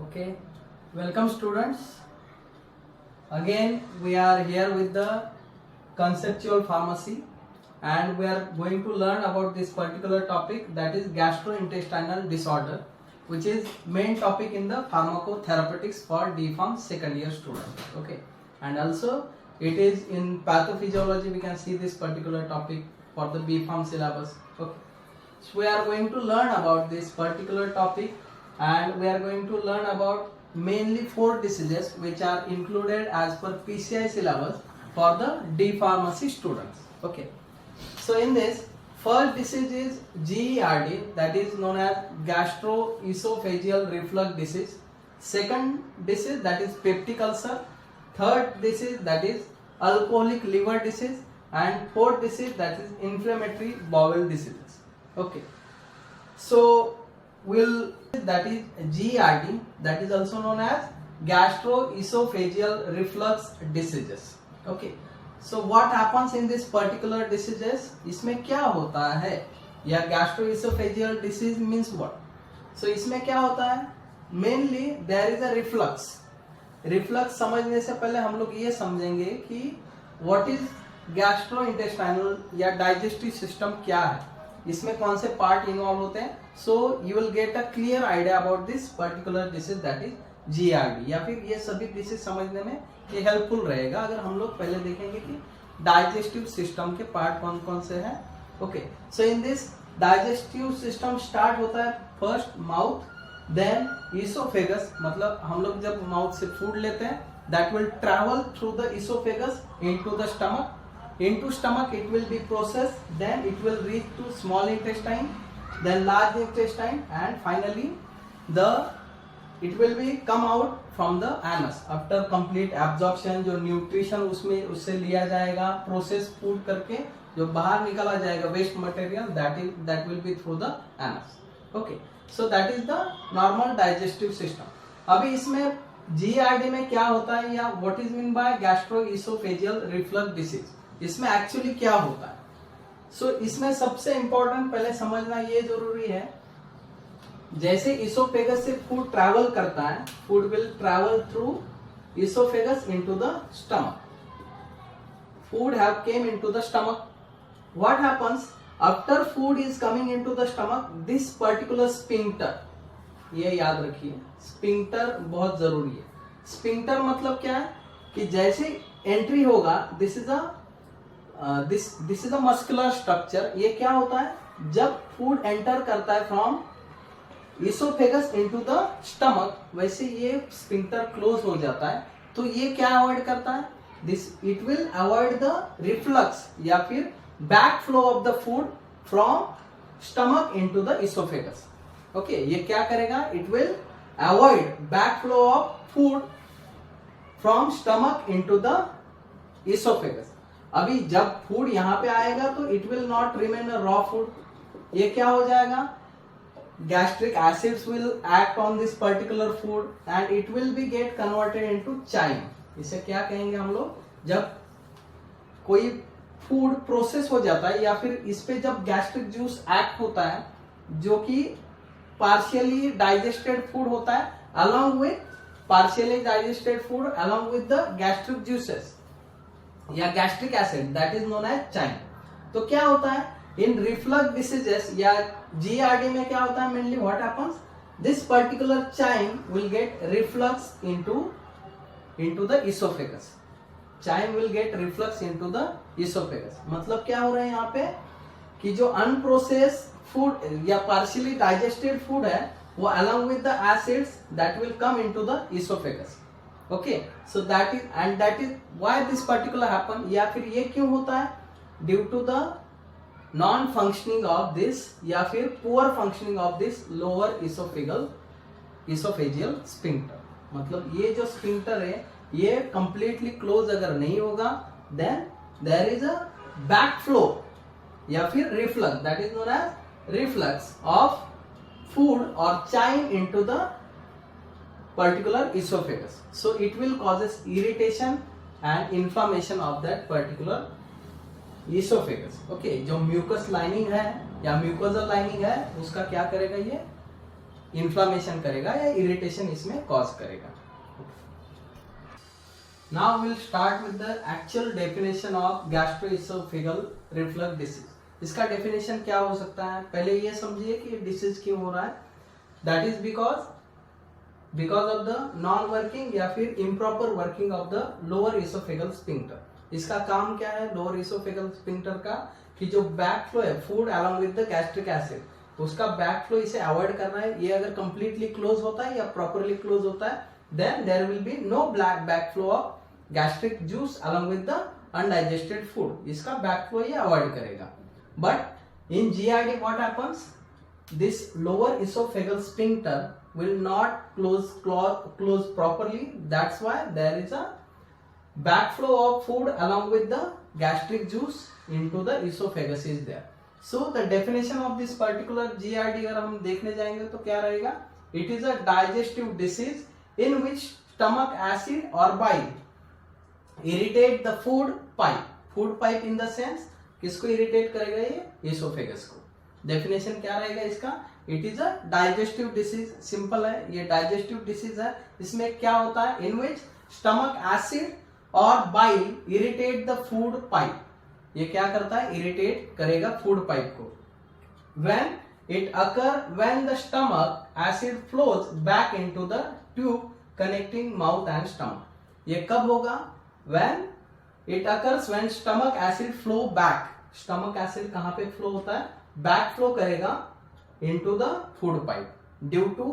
Okay, welcome students. Again, we are here with the conceptual pharmacy, and we are going to learn about this particular topic, that is gastrointestinal disorder, which is main topic in the pharmacotherapeutics for D.Pharm second year students. Okay, and also it is in pathophysiology. We can see this particular topic for the B.Pharm syllabus. Okay, so we are going to learn about this particular topic, and we are going to learn about mainly 4 diseases which are included as per PCI syllabus for the D pharmacy students. Okay, so in this, first disease is GERD, that is known as gastroesophageal reflux disease. Second disease, that is peptic ulcer. Third disease, that is alcoholic liver disease. And fourth disease, that is inflammatory bowel diseases. Okay, so that is GERD, that is also known as gastroesophageal reflux diseases. Okay, so what happens in this particular diseases? इसमें क्या होता है, या gastroesophageal disease means what? So इसमें क्या होता है? Mainly there is a reflux. Reflux समझने से पहले हम लोग ये समझेंगे कि what is gastrointestinal या digestive system क्या है, इसमें कौन से पार्ट इन्वॉल्व होते हैं. So you will get a clear idea about this particular disease, that is GRD. या फिर ये सभी डिसीज समझने में ये हेल्पफुल रहेगा अगर हम लोग पहले देखेंगे कि डाइजेस्टिव सिस्टम के पार्ट कौन कौन से हैं. Okay, so in this digestive system start होता है फर्स्ट माउथ, देन इसोफेगस. मतलब हम लोग जब माउथ से फूड लेते हैं, that will travel through the oesophagus into the stomach. Into stomach it will be processed, then it will reach to small intestine, then large intestine, and finally it will be come out from the anus after complete absorption. जो nutrition उसमें उससे लिया जाएगा process food करके, जो बाहर निकाला जाएगा waste material, that will be through the anus. Okay, so that is the normal digestive system. अभी इसमें GERD में क्या होता है, या what is mean by gastroesophageal reflux disease, इसमें एक्चुअली क्या होता है. सो इसमें सबसे इंपॉर्टेंट पहले समझना ये जरूरी है, जैसे इसोफेगस से फूड ट्रैवल करता है, food will travel through oesophagus into the stomach. Food have came into the stomach. What happens after food is coming into the stomach, this particular sphincter, ये याद रखिए, स्पिंक्टर बहुत जरूरी है. स्पिंक्टर मतलब क्या है कि जैसे एंट्री होगा, this is a muscular structure. ये क्या होता है, जब फूड एंटर करता है from oesophagus into the stomach, वैसे ये स्पिंक्टर क्लोज हो जाता है. तो ये क्या अवॉइड करता है, this it will avoid the reflux या फिर back flow of the food from stomach into the oesophagus. Okay, ये क्या करेगा, it will avoid back flow of food from stomach into the oesophagus. अभी जब फूड यहां पे आएगा तो it will not remain a raw food. ये क्या हो जाएगा, gastric acids will act on this particular food and it will be get converted into chyme. इसे क्या कहेंगे हम लोग, जब कोई फूड प्रोसेस हो जाता है या फिर इस पे जब गैस्ट्रिक जूस एक्ट होता है, जो कि पार्शियली डाइजेस्टेड फूड होता है, along with partially digested food along with the gastric juices या gastric acid, that is known as chyme. तो क्या होता है इन रिफ्लक्स डिसीजेस या जीआरडी में, क्या होता है mainly, what happens, this particular chyme will get reflux into the oesophagus. Chyme will get reflux into the oesophagus. मतलब क्या हो रहा है यहाँ पे कि जो अनप्रोसेस्ड फूड या पार्शियली डाइजेस्टेड फूड है, वो along with the acids that will come into the esophagus. Okay, so that is why this particular happen. या फिर ये क्यों होता है, due to the non functioning of this या फिर poor functioning of this lower esophageal sphincter. मतलब ये जो sphincter है, ये completely close अगर नहीं होगा, then there is a back flow या फिर reflux, that is known as reflux of food or chyme into the particular esophagus. So it will causes irritation and inflammation of that particular esophagus. Okay, जो mucus lining है या mucosal lining है, उसका क्या करेगा, ये इन्फ्लामेशन करेगा या इरिटेशन इसमें कॉज करेगा। Now will start with the actual definition of gastroesophageal reflux disease. इसका डेफिनेशन क्या हो सकता है, पहले ये समझिए कि डिसीज क्यों हो रहा है। That is because of the non working या फिर improper working of the lower oesophageal sphincter. इसका काम क्या है लोअर इसोफेगल स्फिंक्टर का, कि जो बैक फ्लो है food along with the gastric acid, उसका बैक फ्लो इसे अवॉइड करना है। ये अगर कंप्लीटली क्लोज होता है या प्रॉपरली क्लोज होता है, then there will be no back flow of gastric juice along with the undigested food. इसका बैक फ्लो ये अवॉइड करेगा। But in GRD what happens, this lower oesophageal sphincter will not close properly. That's why there is a backflow of food along with the gastric juice into the esophagus is there. So the definition of this particular GERD अगर हम देखने जाएंगे तो क्या रहेगा, it is a digestive disease in which stomach acid or bile irritate the food pipe. Food pipe in the sense किसको irritate करेगा, ये esophagus को। Definition क्या रहेगा इसका, it is a digestive disease. Simple है, ये डाइजेस्टिव डिसीज है। इसमें क्या होता है, इन विच स्टमक एसिड और bile irritate the food pipe. ये क्या करता है, इरिटेट करेगा फूड पाइप को। When it occur when the stomach acid flows back into the tube connecting mouth and stomach. ये कब होगा, when it occurs when stomach acid flow back. Stomach acid कहां पे फ्लो होता है, बैक फ्लो करेगा into the food pipe due to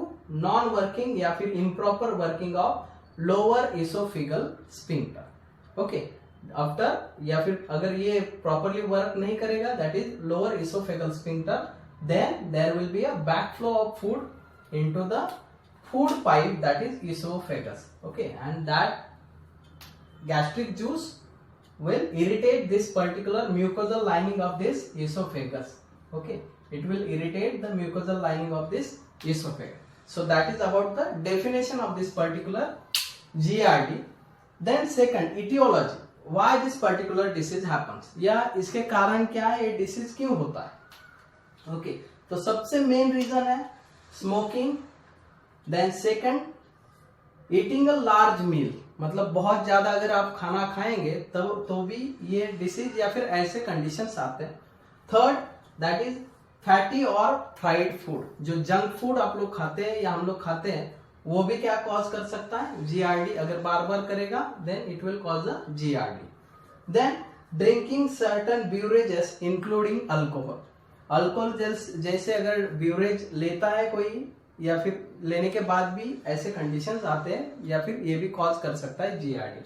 non working या फिर improper working of lower esophageal sphincter. Okay, after या फिर अगर ये properly work नहीं करेगा, that is lower esophageal sphincter, then there will be a backflow of food into the food pipe, that is esophagus. Okay, and that gastric juice will irritate this particular mucosal lining of this esophagus. Okay, it will irritate the mucosal lining of this esophagus. So that is about the definition of this particular GERD. Then second, etiology, why this particular disease happens, या इसके कारण क्या है, ये disease क्यों होता है। Okay, तो सबसे मेन रीजन है smoking. Then second, eating a large meal, मतलब बहुत ज्यादा अगर आप खाना खाएंगे तो भी ये डिसीज या फिर ऐसे कंडीशंस आते हैं। थर्ड, दैट इज फैटी और फ्राइड फूड, जो जंक फूड आप लोग खाते हैं या हम लोग खाते हैं, वो भी क्या कॉज कर सकता है, जीआरडी। अगर बार बार करेगा then it will cause a GRD. Then drinking certain beverages including alcohol. Alcohol जैसे अगर ब्यूरेज लेता है कोई या फिर लेने के बाद भी ऐसे कंडीशंस आते हैं, या फिर ये भी कॉज कर सकता है GRD.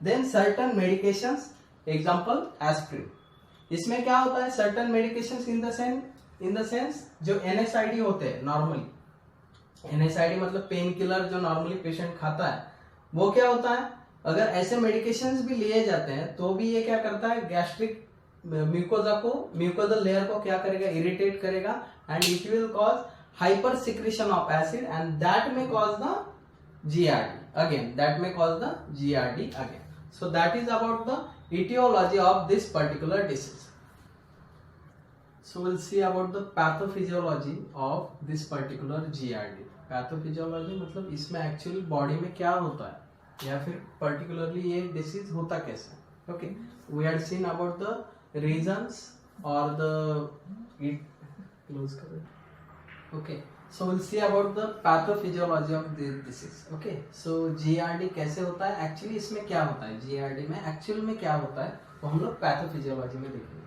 Then certain medications, example aspirin. इसमें क्या होता है, certain medications in the sense जो NSAID होते हैं नॉर्मली, NSAID मतलब पेन किलर जो नॉर्मली पेशेंट खाता है, वो क्या होता है, अगर ऐसे मेडिकेशंस भी लिए जाते हैं तो भी ये क्या करता है, गैस्ट्रिक म्यूकोजल लेयर को क्या करेगा, इरिटेट करेगा, and it will cause hyper secretion of acid and that may cause the GERD again, that may cause the GERD again. So that is about the etiology of this particular disease. So we'll see about the pathophysiology of this particular GERD. Pathophysiology मतलब इसमें actually body में क्या होता है या फिर particularly ये disease होता कैसे। Okay, we had seen about the reasons or the close cover. Okay, so we'll see about the pathophysiology of this disease. Okay, so GERD कैसे होता है, एक्चुअली इसमें क्या होता है, GERD में एक्चुअल में क्या होता है वो हम लोग पैथोफिजियोलॉजी में देखेंगे।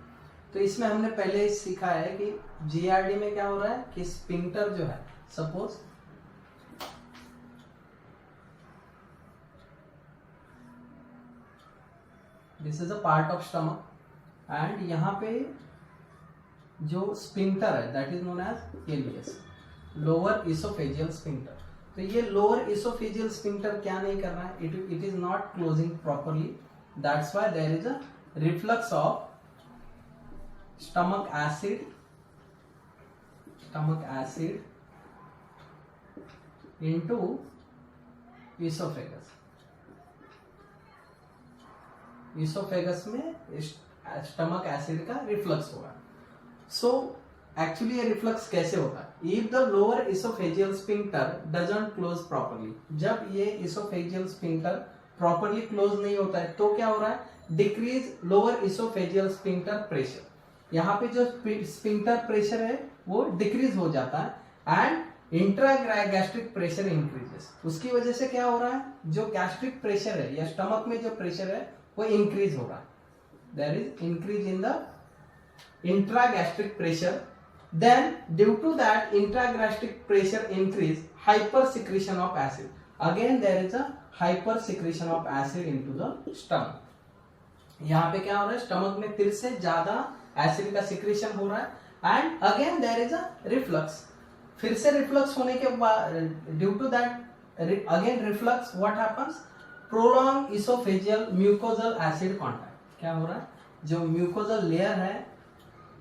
तो इसमें हमने पहले ही सीखा है कि GERD में क्या हो रहा है कि स्फिंक्टर जो है, suppose this is a part of stomach and यहाँ पे जो स्फिंक्टर है that is known as ileus, lower oesophageal sphincter. तो ये लोअर इसोफेजियल स्फिंक्टर क्या नहीं कर रहा है, it is not closing properly, that's why there is a reflux of stomach acid into esophagus। esophagus में स्टमक एसिड का रिफ्लक्स होगा। सो एक्चुअली ये रिफ्लक्स कैसे होता है, if the lower oesophageal sphincter doesn't close properly, जब ये oesophageal sphincter properly close नहीं होता है तो क्या हो रहा है, decrease lower oesophageal sphincter pressure, यहाँ पे जो स्फिंक्टर प्रेशर है वो डिक्रीज हो जाता है and intra gastric pressure increases. उसकी वजह से क्या हो रहा है, जो गैस्ट्रिक प्रेशर है या स्टमक में जो प्रेशर है वो इंक्रीज हो रहा है, there is increase in the intra gastric pressure, then due to that intragastric pressure increase, hyper secretion of acid, again there is a hyper secretion of acid into the stomach। यहाँ पे क्या हो रहा है, stomach में फिर से ज्यादा एसिड का सिक्रेशन हो रहा है and again there is a reflux, फिर से रिफ्लक्स होने के बाद due to that again reflux what happens, prolong oesophageal mucosal acid contact, क्या हो रहा है, जो म्यूकोजल लेयर है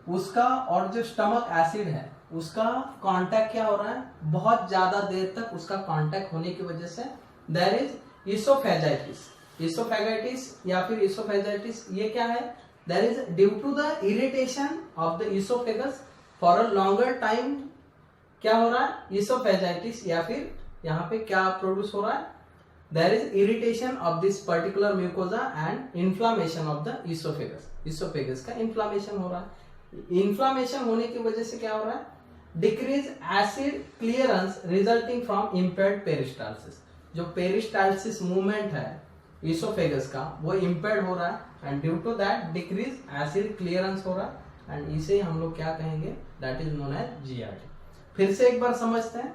उसका और जो स्टमक एसिड है उसका कांटेक्ट क्या हो रहा है, बहुत ज्यादा देर तक उसका कांटेक्ट होने की वजह से देयर इज इसोफेजाइटिस। इसोफेगाइटिस या फिर इसोफेजाइटिस ये क्या है, there is due to the irritation of the oesophagus for a longer time, क्या हो रहा है, इसोफेजाइटिस, या फिर यहाँ पे क्या प्रोड्यूस हो रहा है, there is irritation of this particular mucosa and inflammation of the oesophagus, oesophagus का इन्फ्लामेशन हो रहा है। इन्फ्लामेशन होने की वजह से क्या हो रहा है, decrease acid clearance resulting from impaired peristalsis, जो पेरिस्टाल्सिस मूवमेंट है इसोफेगस का वो इम्पेयर्ड हो रहा है and due to that decrease acid clearance हो रहा है एंड इसे हम लोग क्या कहेंगे, that is known as GRD. फिर से एक बार समझते हैं,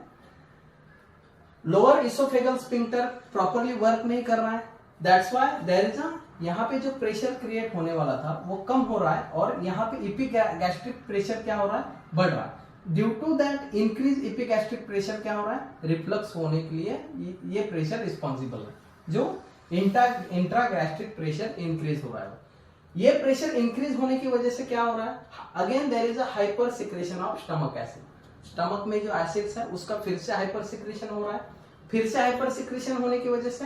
lower oesophageal sphincter properly work नहीं कर रहा है, that's why there is a, यहाँ पे जो प्रेशर क्रिएट होने वाला था वो कम हो रहा है और यहाँ पे इपिगैस्ट्रिक प्रेशर क्या हो रहा है, बढ़ रहा है। Due to that increase epigastric pressure क्या हो रहा है, रिफ्लक्स होने के लिए ये प्रेशर रिस्पॉन्सिबल है, जो इंट्रागैस्ट्रिक प्रेशर इंक्रीज हो रहा है। ये प्रेशर इंक्रीज होने की वजह से क्या हो रहा है, again there is a hyper secretion of stomach acid, stomach में जो एसिड्स है उसका फिर से हाइपर सिक्रेशन हो रहा है, फिर से हाइपर सिक्रेशन होने की वजह से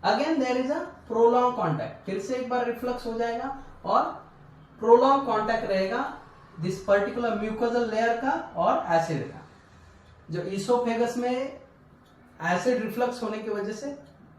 again there is a prolong contact, फिर से एक बार रिफ्लक्स हो जाएगा और प्रोलॉन्ग कांटेक्ट रहेगा दिस पर्टिकुलर म्यूकोजल लेयर का और एसिड का। जो इसोफेगस में एसिड रिफ्लक्स होने की वजह से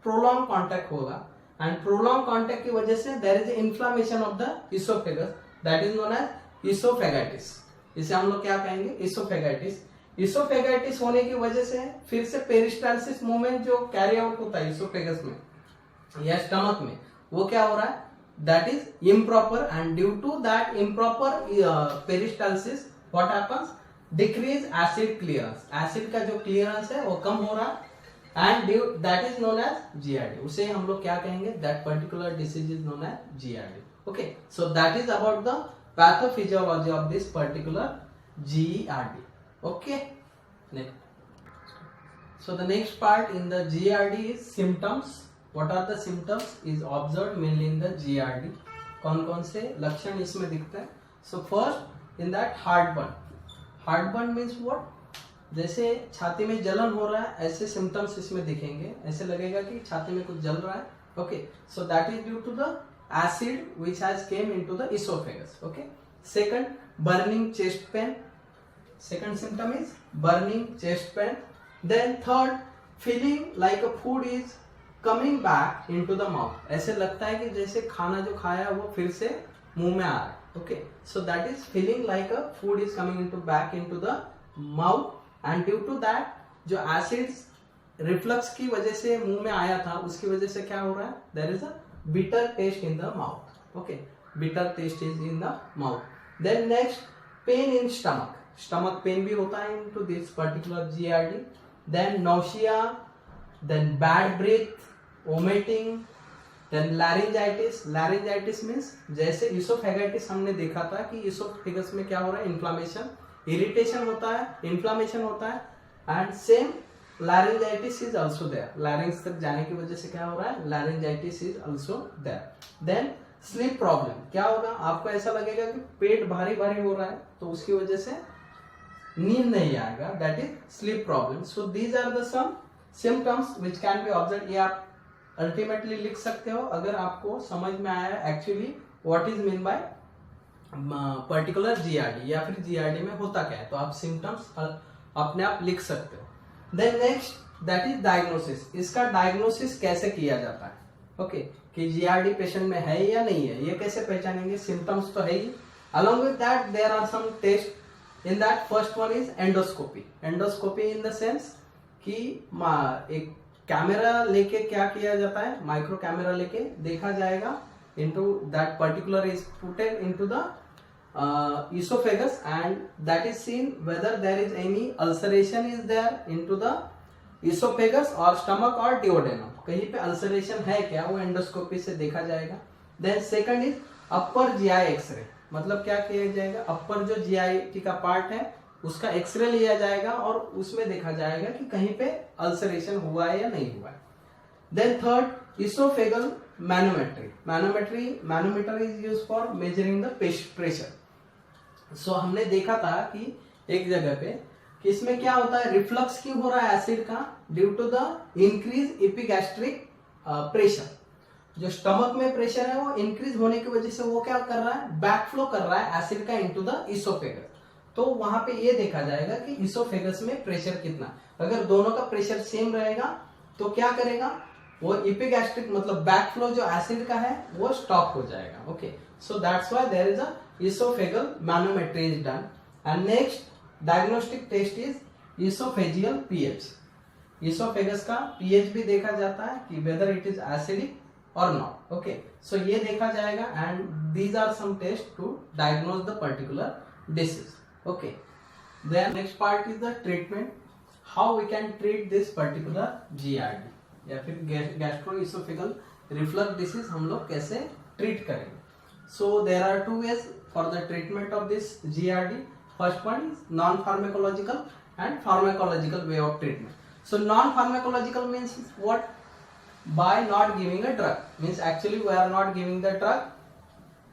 प्रोलॉन्ग कांटेक्ट होगा एंड प्रोलॉन्ग कांटेक्ट की वजह से there is inflammation of the oesophagus, that is known as oesophagitis. इसे हम लोग क्या कहेंगे, इसोफेगाइटिस। इसोफेगाइटिस होने की वजह से फिर से पेरिस्टाल्सिस मूवमेंट जो कैरी आउट होता है इसोफेगस में या स्टमक में वो क्या हो रहा है, that is improper and due to that improper peristalsis what happens, decrease acid clearance, acid का जो क्लियरेंस है वो कम हो रहा है and due that is known as GERD. उसे हम लोग क्या कहेंगे, that particular disease is known as GERD. Okay, so that is about the pathophysiology of this particular GERD. Okay, next. So the next part in the GERD is symptoms. What are the symptoms is observed mainly in the GERD. कौन कौन से लक्षण इसमें दिखते हैं? So first in that heartburn. Heartburn means what? जैसे छाती में जलन हो रहा है ऐसे symptoms इसमें दिखेंगे, ऐसे लगेगा कि छाती में कुछ जल रहा है। Okay, so that is due to the acid which has came into the esophagus. Okay. Second, burning chest pain. Second symptom is burning chest pain. Then third, feeling like a food is coming back into the mouth. ऐसे लगता है कि जैसे खाना जो खाया है वो फिर से मुंह में आ रहा है। Okay, so that is feeling like a food is coming into back into the mouth and due to that जो acids reflux की वजह से मुंह में आया था उसकी वजह से क्या हो रहा है, there is a bitter taste in the mouth. Okay, bitter taste is in the mouth. Then next, pain in stomach. Stomach pain भी होता है into this particular GERD. Then nausea, then bad breath, vomiting, then laryngitis. Laryngitis means जैसे esophagitis हमने देखा था कि esophagus में क्या हो रहा है, inflammation, irritation होता है, inflammation होता है and same laryngitis is also there. larynx तक जाने की वजह से क्या हो रहा है, laryngitis is also there. Then sleep problem. क्या होगा, आपको ऐसा लगेगा कि पेट भारी भारी हो रहा है तो उसकी वजह से नींद नहीं आएगा, that is sleep problem. So these are the some symptoms which can be observe. ये आप अल्टीमेटली लिख सकते हो अगर आपको समझ में आया actually what is mean by particular GERD या फिर जीआरडी में होता क्या है. तो आप सिम्टम्स अपने आप लिख सकते हो। Then next that is diagnosis. इसका डायग्नोसिस कैसे किया जाता है, ओके, कि जीआरडी पेशेंट में है या नहीं है, ये कैसे पहचानेंगे, सिम्टम्स तो है ही। Along with that there are some test in that. First one is endoscopy. Endoscopy in the sense कि एक कैमरा लेके क्या किया जाता है, माइक्रो कैमरा लेके देखा जाएगा into that particular is put into the esophagus and that is seen whether there is any ulceration is there into the esophagus or stomach or duodenum, कहीं पे अल्सरेशन है क्या, वो एंडोस्कोपी से देखा जाएगा। Then second is upper GI x-ray. मतलब क्या किया जाएगा, अपर जो जीआई का पार्ट है उसका एक्सरे लिया जाएगा और उसमें देखा जाएगा कि कहीं पे अल्सरेशन हुआ है या नहीं हुआ है। Then third oesophageal manometry. Manometer is use for measuring the pressure. So हमने देखा था कि एक जगह पे कि इसमें क्या होता है, रिफ्लक्स क्यों हो रहा है एसिड का, due to the increase epigastric pressure. जो स्टमक में प्रेशर है वो इंक्रीज होने की वजह से वो क्या कर रहा है, बैकफ्लो कर रहा है एसिड का इनटू द इसोफेगस। तो वहां पे ये देखा जाएगा कि इसोफेगस में प्रेशर कितना। अगर दोनों का प्रेशर सेम रहेगा तो क्या करेगा, वो एपिगैस्ट्रिक मतलब बैकफ्लो जो एसिड का है वो स्टॉप हो जाएगा। Okay, so that's why there is a oesophageal manometry is done. And next diagnostic test is oesophageal pH. Oesophagus का पीएच भी देखा जाता है कि वेदर इट इज एसिडिक और नॉट। ओके, सो ये देखा जाएगा and these are some test to diagnose the particular disease. Okay, then next part is the treatment, how we can treat this particular GERD या फिर gastroesophageal reflux disease हम लोग कैसे treat करेंगे। So there are two ways for the treatment of this GERD. First one is non pharmacological and pharmacological way of treatment. So non pharmacological means what, by not giving a drug, means actually we are not giving the drug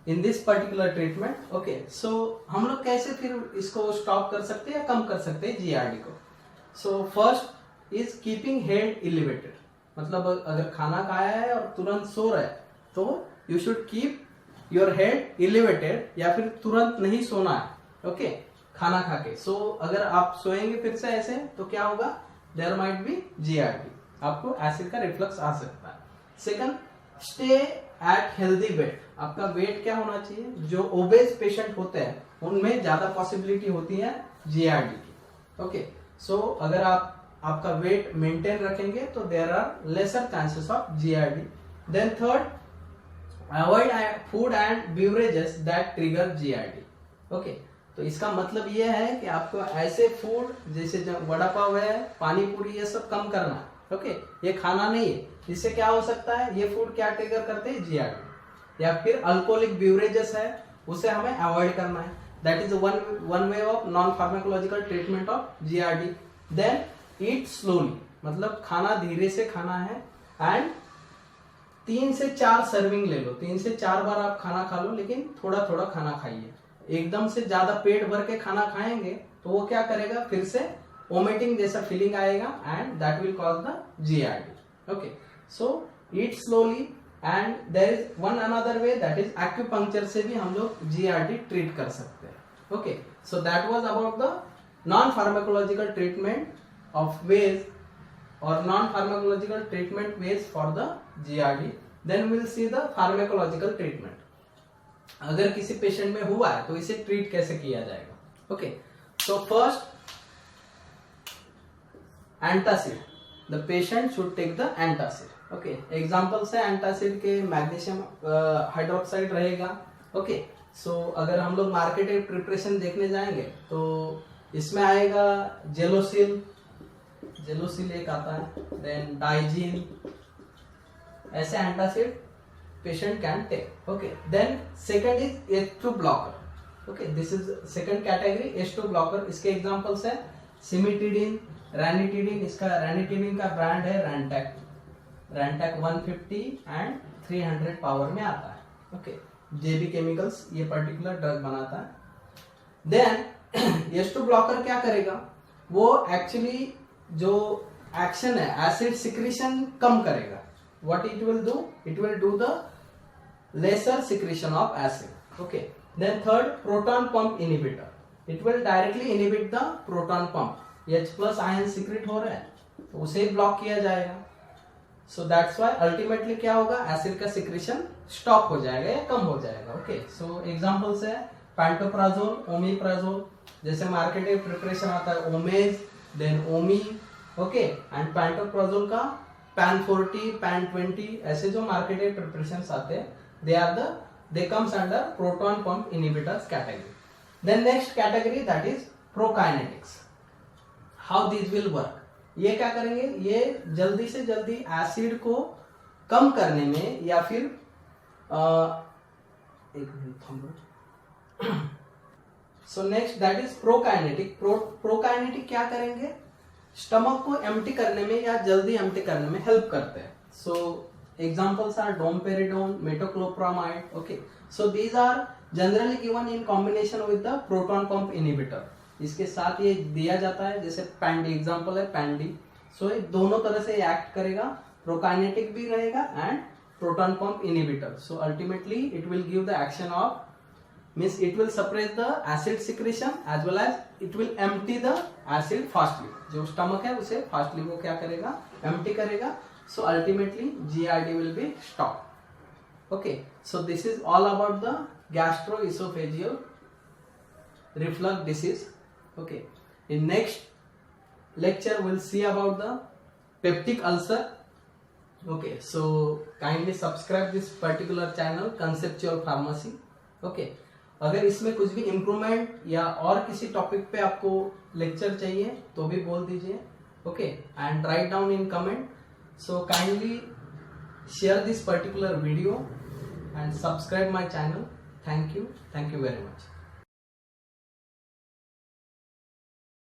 in this particular treatment. Okay, so हम लोग कैसे फिर इसको stop कर सकते हैं या कम कर सकते हैं जीआरडी को। So first is keeping head elevated. मतलब अगर खाना खाया है और तुरंत सो रहा है तो you should keep your head elevated, या फिर तुरंत नहीं सोना है। ओके, खाना खा के। सो अगर आप सोएंगे फिर से ऐसे तो क्या होगा, देयर माइट बी जीआरडी, आपको एसिड का रिफ्लक्स आ सकता है। Second, stay at healthy weight. आपका वेट क्या होना चाहिए, जो ओबेस पेशेंट होते हैं उनमें ज्यादा पॉसिबिलिटी होती है जीआरडी की। ओके, सो अगर आपका वेट मेंटेन रखेंगे तो there are lesser chances of GERD. Then third, avoid food and beverages that trigger GERD. Okay, तो इसका मतलब ये है कि आपको ऐसे फूड जैसे वड़ा पाव है, पानी पूरी, ये सब कम करना है। ओके, ये खाना नहीं है, इससे क्या हो सकता है, ये फूड क्या ट्रिगर करते हैं, जीआरडी। या फिर अल्कोहलिक बेवरेजेस है, उसे हमें अवॉइड करना है। That is one way of non pharmacological treatment of GERD. Then eat slowly, मतलब खाना धीरे से खाना है एंड 3 से 4 सर्विंग ले लो, 3 से 4 बार आप खाना खा लो, लेकिन थोड़ा थोड़ा खाना खाइए। एकदम से ज्यादा पेट भर के खाना खाएंगे तो वो क्या करेगा, फिर से वोमिटिंग जैसा फीलिंग आएगा and that will cause the GERD. Okay, so eat slowly and there is one another way that is acupuncture से भी हम लोग जीआरडी ट्रीट कर सकते हैं। Okay, so that was about the non pharmacological treatment of ways or non-pharmacological treatment ways for the GRD. Then we'll see the pharmacological treatment. अगर किसी patient में हुआ है तो इसे ट्रीट कैसे किया जाएगा। Okay, so first antacid. The patient should take the antacid. Okay, examples है एंटासिड के, मैग्नीशियम हाइड्रोक्साइड रहेगा। ओके, सो अगर हम लोग मार्केटेड प्रिपरेशन देखने जाएंगे तो इसमें आएगा जेलोसिल एक आता है, देन डाइजीन, ऐसे antacid patient can take. Okay, then second is H2 blocker. Okay, this is second category, H2 blocker. इसके एग्जांपल्स है सिमिटिडिन, रैनिटिडिन। इसका रैनिटिडिन का ब्रांड है रैंटैक 150 एंड 300 पावर में आता है। ओके, जेबी केमिकल्स ये पर्टिकुलर ड्रग बनाता है। देन H2 ब्लॉकर क्या करेगा, वो एक्चुअली जो एक्शन है एसिड सिक्रीशन कम करेगा। What it will do, it will do the lesser secretion of acid. Okay, then third, proton pump inhibitor. It will directly inhibit the proton pump, H+ ion secrete हो रहा है तो उसे block किया जाएगा। सो that's why ultimately क्या होगा, acid का सिक्रेशन स्टॉप हो जाएगा या कम हो जाएगा। ओके, सो एग्जांपल्स है पैंटोप्राजोल, ओमेप्राजोल, जैसे मार्केटेड प्रिपरेशन आता है Omez, then Omee, okay, and pantoprazole का पैन 40, पैन 20, ऐसे जो मार्केटेड प्रिपरेशंस आते हैं they comes under proton pump inhibitors category. Then next category, that is prokinetics. How these will work? ये क्या करेंगे, ये जल्दी से जल्दी एसिड को कम करने में या फिर एक मिनट थम्बो। So next that is prokinetic. Prokinetic क्या करेंगे, स्टमक को एम्प्टी करने में या जल्दी एम्प्टी करने में हेल्प करते हैं। सो examples are domperidone, metoclopramide. Okay, so these are generally given in combination with the proton pump inhibitor. इसके साथ ये दिया जाता है, जैसे पैंडी एग्जांपल है पैंडी। सो ये दोनों तरह से एक्ट करेगा, प्रोकाइनेटिक भी रहेगा and proton pump inhibitor. So ultimately it will give the action of, means it will suppress the acid secretion as well as it will empty the acid fastly. जो stomach है उसे fastly वो क्या करेगा, empty करेगा। So ultimately GERD will be stopped. Okay, so this is all about the gastroesophageal reflux disease. Okay, in next lecture we'll see about the peptic ulcer. Okay, so kindly subscribe this particular channel Conceptual Pharmacy. Okay, अगर इसमें कुछ भी improvement या और किसी topic पे आपको lecture चाहिए तो भी बोल दीजिए। Okay, and write down in comment. So kindly share this particular video and subscribe my channel. Thank you very much.